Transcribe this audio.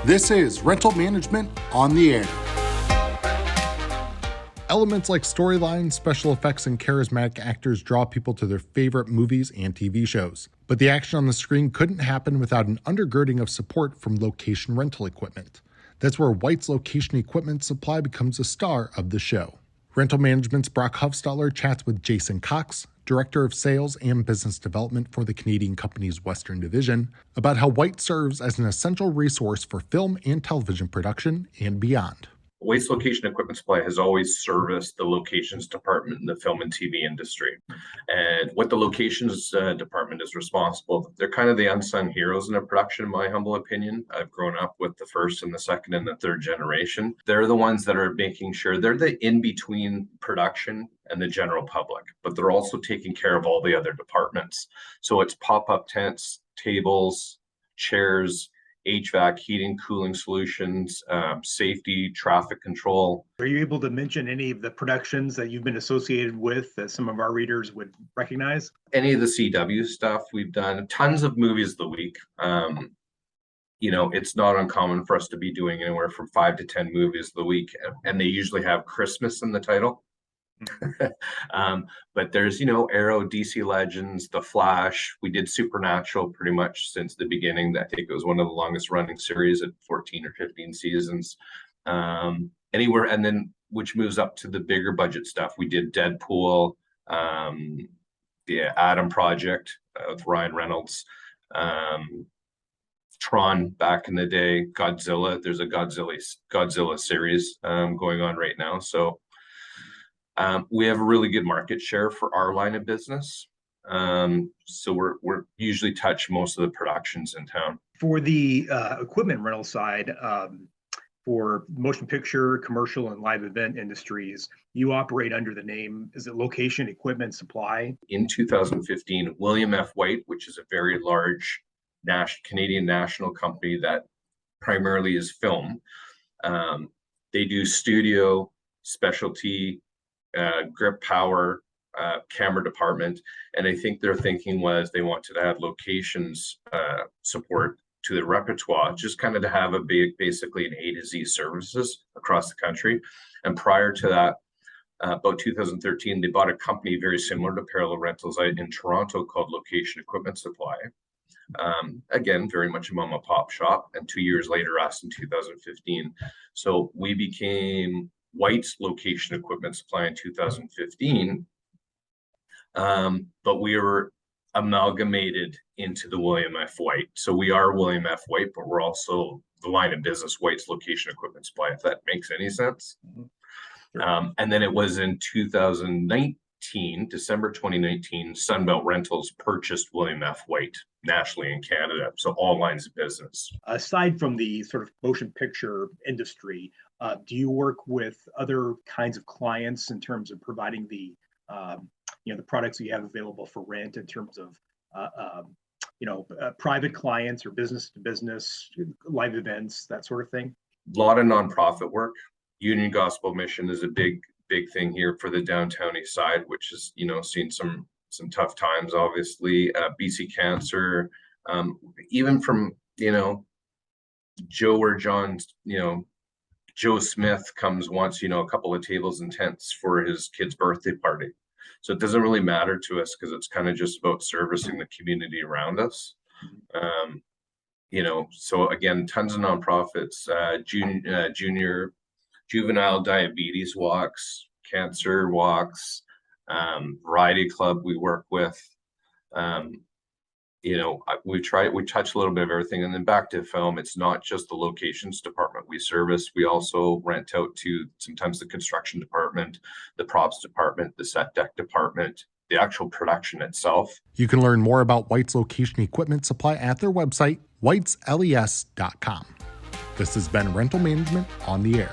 This is Rental Management on the Air. Elements like storylines, special effects, and charismatic actors draw people to their favorite movies and TV shows. But the action on the screen couldn't happen without an undergirding of support from location rental equipment. That's where White's Location Equipment Supply becomes a star of the show. Rental Management's Brock Hufstaller chats with Jason Cox, Director of Sales and Business Development for the Canadian company's Western Division, about how White serves as an essential resource for film and television production and beyond. White's Location Equipment Supply has always serviced the locations department in the film and TV industry. And what the locations department is responsible, they're kind of the unsung heroes in a production, in my humble opinion. I've grown up with the first and the second and the third generation. They're the ones that are making sure they're the in-between production and the general public, but they're also taking care of all the other departments. So it's pop-up tents, tables, chairs, HVAC, heating, cooling solutions, safety, traffic control. Are you able to mention any of the productions that you've been associated with that some of our readers would recognize? Any of the CW stuff we've done, tons of movies of the week. It's not uncommon for us to be doing anywhere from 5 to 10 movies of the week, and they usually have Christmas in the title. But there's, Arrow, DC Legends, The Flash. We did Supernatural pretty much since the beginning. I think it was one of the longest running series at 14 or 15 seasons. Anywhere, and then which moves up to the bigger budget stuff. We did Deadpool, the Adam Project with Ryan Reynolds, Tron back in the day, Godzilla. There's a Godzilla series going on right now. So we have a really good market share for our line of business. So we're usually touch most of the productions in town. For the equipment rental side, for motion picture, commercial, and live event industries, you operate under the name, is it Location Equipment Supply? In 2015, William F. White, which is a very large Canadian national company that primarily is film, they do studio, specialty, grip power, camera department. And I think their thinking was they wanted to have locations support to the repertoire, just kind of to have basically an A to Z services across the country. And prior to that, about 2013, they bought a company very similar to Parallel Rentals in Toronto called Location Equipment Supply. Again, very much a mom and pop shop. And 2 years later, us in 2015. So we became White's Location Equipment Supply in 2015, but we were amalgamated into the William F. White. So we are William F. White, but we're also the line of business White's Location Equipment Supply, if that makes any sense. Mm-hmm. Sure. And then it was in 2019, December 2019, Sunbelt Rentals purchased William F. White nationally in Canada. So all lines of business. Aside from the sort of motion picture industry, do you work with other kinds of clients in terms of providing the products that you have available for rent in terms of private clients or business to business, live events, that sort of thing? A lot of nonprofit work. Union Gospel Mission is a big thing here for the downtown east side, which is seen some tough times, obviously. BC Cancer, even from Joe or John's, Joe Smith comes once, a couple of tables and tents for his kid's birthday party. So it doesn't really matter to us because it's kind of just about servicing the community around us. So again, tons of nonprofits, juvenile diabetes walks, cancer walks, variety club we work with. We touch a little bit of everything. And then back to film, it's not just the locations department we service. We also rent out to sometimes the construction department, the props department, the set deck department, the actual production itself. You can learn more about White's Location Equipment Supply at their website, whitesles.com. This has been Rental Management on the Air.